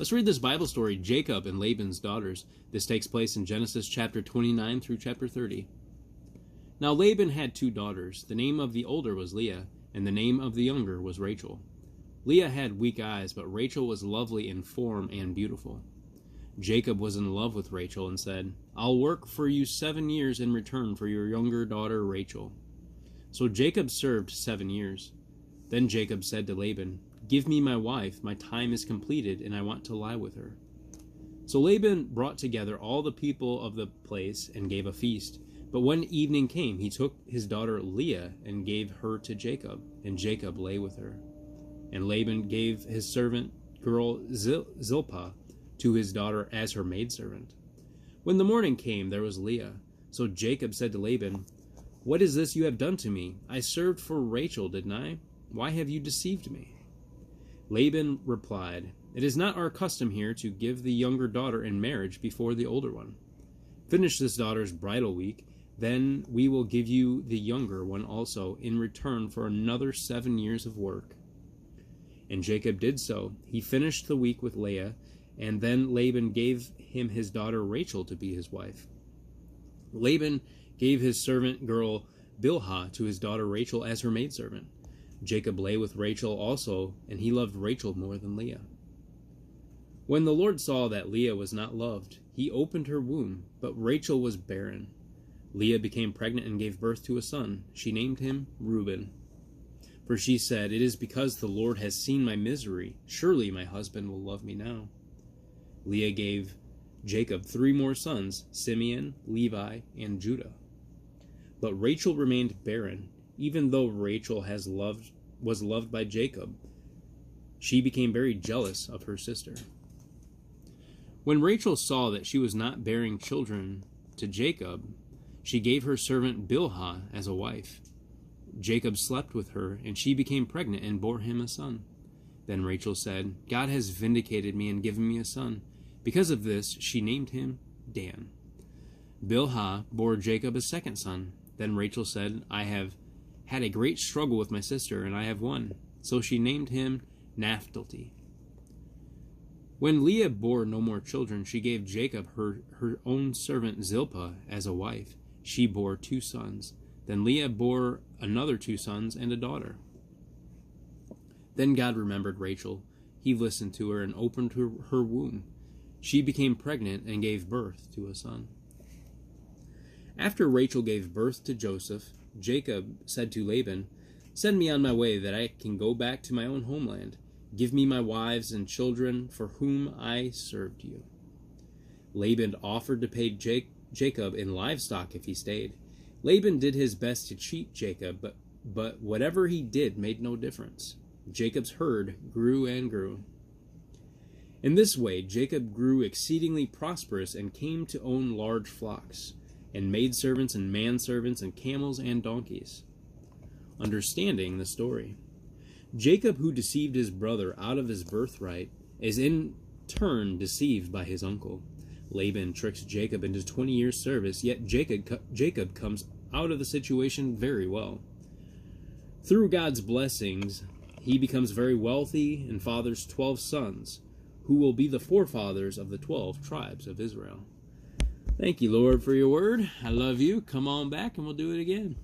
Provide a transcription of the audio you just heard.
Let's read this Bible story, Jacob and Laban's daughters. This takes place in Genesis chapter 29 through chapter 30. Now Laban had 2 daughters. The name of the older was Leah, and the name of the younger was Rachel. Leah had weak eyes, but Rachel was lovely in form and beautiful. Jacob was in love with Rachel and said, "I'll work for you 7 years in return for your younger daughter Rachel." So Jacob served 7 years. Then Jacob said to Laban, "Give me my wife, my time is completed, and I want to lie with her." So Laban brought together all the people of the place and gave a feast. But when evening came, he took his daughter Leah and gave her to Jacob, and Jacob lay with her. And Laban gave his servant girl Zilpah to his daughter as her maidservant. When the morning came, there was Leah. So Jacob said to Laban, "What is this you have done to me? I served for Rachel, didn't I? Why have you deceived me?" Laban replied, "It is not our custom here to give the younger daughter in marriage before the older one. Finish this daughter's bridal week, then we will give you the younger one also in return for another 7 years of work." And Jacob did so. He finished the week with Leah, and then Laban gave him his daughter Rachel to be his wife. Laban gave his servant girl Bilhah to his daughter Rachel as her maidservant. Jacob lay with Rachel also, and he loved Rachel more than Leah. When the Lord saw that Leah was not loved, he opened her womb, but Rachel was barren. Leah became pregnant and gave birth to a son. She named him Reuben. For she said, "It is because the Lord has seen my misery. Surely my husband will love me now." Leah gave Jacob 3 more sons, Simeon, Levi, and Judah. But Rachel remained barren. Even though Rachel was loved by Jacob, she became very jealous of her sister. When Rachel saw that she was not bearing children to Jacob, she gave her servant Bilhah as a wife. Jacob slept with her, and she became pregnant and bore him a son. Then Rachel said, "God has vindicated me and given me a son." Because of this, she named him Dan. Bilhah bore Jacob a second son. Then Rachel said, "I have had a great struggle with my sister, and I have won." So she named him Naphtali. When Leah bore no more children, she gave Jacob her own servant Zilpah as a wife. She bore 2 sons. Then Leah bore another 2 sons and a daughter. Then God remembered Rachel. He listened to her and opened her womb. She became pregnant and gave birth to a son. After Rachel gave birth to Joseph, Jacob said to Laban, "Send me on my way that I can go back to my own homeland. Give me my wives and children for whom I served you." Laban offered to pay Jacob in livestock if he stayed. Laban did his best to cheat Jacob, but whatever he did made no difference. Jacob's herd grew and grew. In this way, Jacob grew exceedingly prosperous and came to own large flocks, and maidservants and manservants and camels and donkeys. Understanding the story. Jacob, who deceived his brother out of his birthright, is in turn deceived by his uncle. Laban tricks Jacob into 20 years' service, yet Jacob comes out of the situation very well. Through God's blessings, he becomes very wealthy and fathers 12 sons, who will be the forefathers of the 12 tribes of Israel. Thank you, Lord, for your word. I love you. Come on back and we'll do it again.